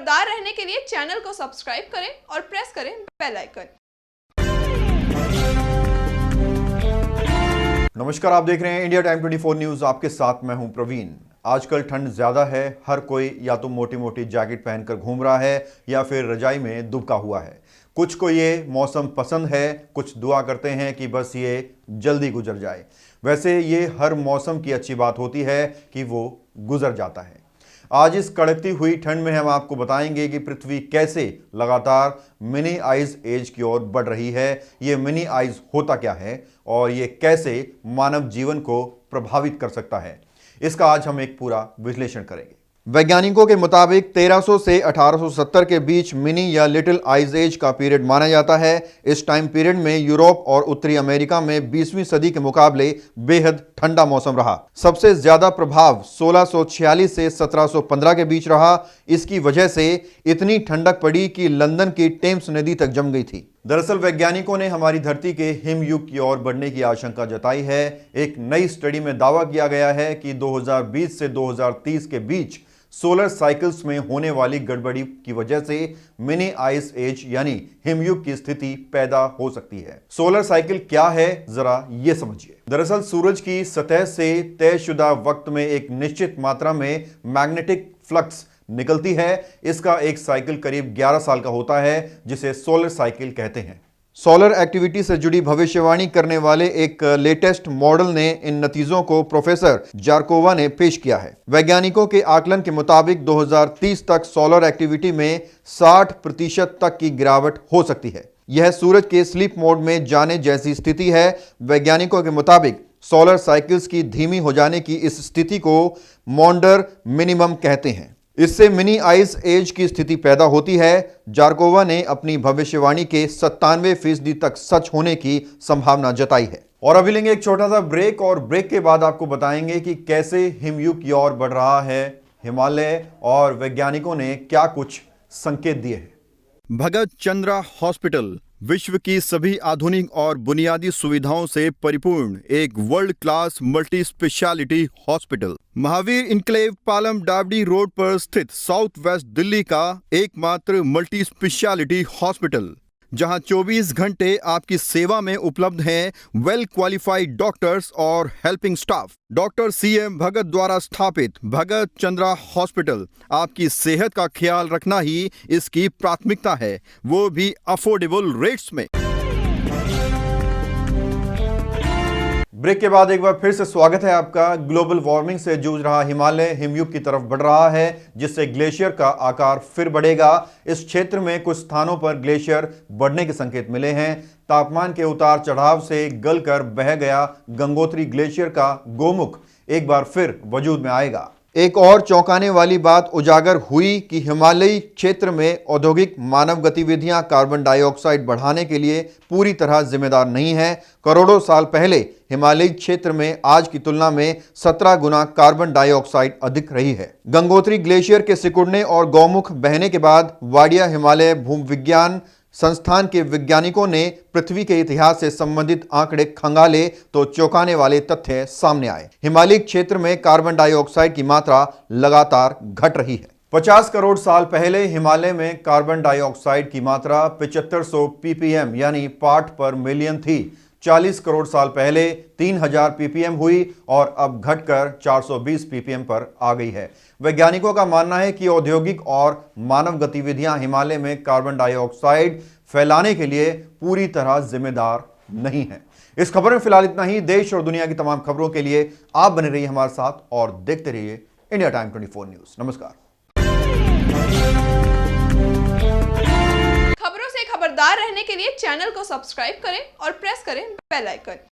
खबरदार रहने के लिए चैनल को सब्सक्राइब करें और प्रेस करें बेल आइकन। नमस्कार, आप देख रहे हैं इंडिया टाइम 24 न्यूज। आपके साथ मैं हूं प्रवीण। आजकल ठंड ज्यादा है, हर कोई या तो मोटी मोटी जैकेट पहनकर घूम रहा है या फिर रजाई में दुबका हुआ है। कुछ को ये मौसम पसंद है, कुछ दुआ करते हैं कि बस ये जल्दी गुजर जाए। वैसे ये हर मौसम की अच्छी बात होती है कि वो गुजर जाता है। आज इस कड़कती हुई ठंड में हम आपको बताएंगे कि पृथ्वी कैसे लगातार मिनी आइस एज की ओर बढ़ रही है, ये मिनी आइस होता क्या है और ये कैसे मानव जीवन को प्रभावित कर सकता है। इसका आज हम एक पूरा विश्लेषण करेंगे। वैज्ञानिकों के मुताबिक 1300 से 1870 के बीच मिनी या लिटिल आइस एज का पीरियड माना जाता है। इस टाइम पीरियड में यूरोप और उत्तरी अमेरिका में 20वीं सदी के मुकाबले बेहद ठंडा मौसम रहा। सबसे ज्यादा प्रभाव 1646 से 1715 के बीच रहा। इसकी वजह से इतनी ठंडक पड़ी कि लंदन की टेम्स नदी तक जम गई थी। दरअसल वैज्ञानिकों ने हमारी धरती के हिमयुग की ओर बढ़ने की आशंका जताई है। एक नई स्टडी में दावा किया गया है कि 2020 से 2030 के बीच सोलर साइकिल्स में होने वाली गड़बड़ी की वजह से मिनी आइस एज यानी हिमयुग की स्थिति पैदा हो सकती है। सोलर साइकिल क्या है, जरा ये समझिए। दरअसल सूरज की सतह से तयशुदा वक्त में एक निश्चित मात्रा में मैग्नेटिक फ्लक्स निकलती है। इसका एक साइकिल करीब 11 साल का होता है, जिसे सोलर साइकिल कहते हैं। सोलर एक्टिविटी से जुड़ी भविष्यवाणी करने वाले एक लेटेस्ट मॉडल ने इन नतीजों को प्रोफेसर जारकोवा ने पेश किया है। वैज्ञानिकों के आकलन के मुताबिक 2030 तक सोलर एक्टिविटी में 60% तक की गिरावट हो सकती है। यह सूरज के स्लीप मोड में जाने जैसी स्थिति है। वैज्ञानिकों के मुताबिक सोलर साइकिल्स की धीमी हो जाने की इस स्थिति को मॉन्डर मिनिमम कहते हैं। इससे मिनी आइस एज की स्थिति पैदा होती है। जारकोवा ने अपनी भविष्यवाणी के 97% तक सच होने की संभावना जताई है। और अभी लेंगे एक छोटा सा ब्रेक और ब्रेक के बाद आपको बताएंगे कि कैसे हिमयुग की ओर बढ़ रहा है हिमालय और वैज्ञानिकों ने क्या कुछ संकेत दिए हैं। भगत चंद्रा हॉस्पिटल विश्व की सभी आधुनिक और बुनियादी सुविधाओं से परिपूर्ण एक world class multi specialty hospital Mahavir enclave Palam डावडी रोड पर स्थित साउथ वेस्ट दिल्ली का एकमात्र मल्टी स्पेशलिटी हॉस्पिटल, जहां 24 घंटे आपकी सेवा में उपलब्ध हैं वेल क्वालिफाइड डॉक्टर्स और हेल्पिंग स्टाफ। डॉक्टर CM भगत द्वारा स्थापित भगत चंद्रा हॉस्पिटल आपकी सेहत का ख्याल रखना ही इसकी प्राथमिकता है, वो भी अफोर्डेबल रेट्स में। ब्रेक के बाद एक बार फिर से स्वागत है आपका। ग्लोबल वार्मिंग से जूझ रहा हिमालय हिमयुग की तरफ बढ़ रहा है, जिससे ग्लेशियर का आकार फिर बढ़ेगा। इस क्षेत्र में कुछ स्थानों पर ग्लेशियर बढ़ने के संकेत मिले हैं। तापमान के उतार चढ़ाव से गलकर बह गया गंगोत्री ग्लेशियर का गोमुख एक बार फिर वजूद में आएगा। एक और चौंकाने वाली बात उजागर हुई कि हिमालयी क्षेत्र में औद्योगिक मानव गतिविधियां कार्बन डाइऑक्साइड बढ़ाने के लिए पूरी तरह जिम्मेदार नहीं है। करोड़ों साल पहले हिमालयी क्षेत्र में आज की तुलना में 17 गुना कार्बन डाइऑक्साइड अधिक रही है। गंगोत्री ग्लेशियर के सिकुड़ने और गौमुख बहने के बाद वाडिया हिमालय भूविज्ञान संस्थान के वैज्ञानिकों ने पृथ्वी के इतिहास से संबंधित आंकड़े खंगाले तो चौंकाने वाले तथ्य सामने आए। हिमालयी क्षेत्र में कार्बन डाइऑक्साइड की मात्रा लगातार घट रही है। 50 करोड़ साल पहले हिमालय में कार्बन डाइऑक्साइड की मात्रा 7500 ppm यानी पार्ट पर मिलियन थी। 40 करोड़ साल पहले 3000 ppm हुई और अब घटकर 420 ppm पर आ गई है। वैज्ञानिकों का मानना है कि औद्योगिक और मानव गतिविधियां हिमालय में कार्बन डाइऑक्साइड फैलाने के लिए पूरी तरह जिम्मेदार नहीं है। इस खबर में फिलहाल इतना ही। देश और दुनिया की तमाम खबरों के लिए आप बने रहिए हमारे साथ और देखते रहिए इंडिया टाइम 24 न्यूज। नमस्कार। खबरों से खबरदार रहने के लिए चैनल को सब्सक्राइब करें और प्रेस करें बेल आइकन।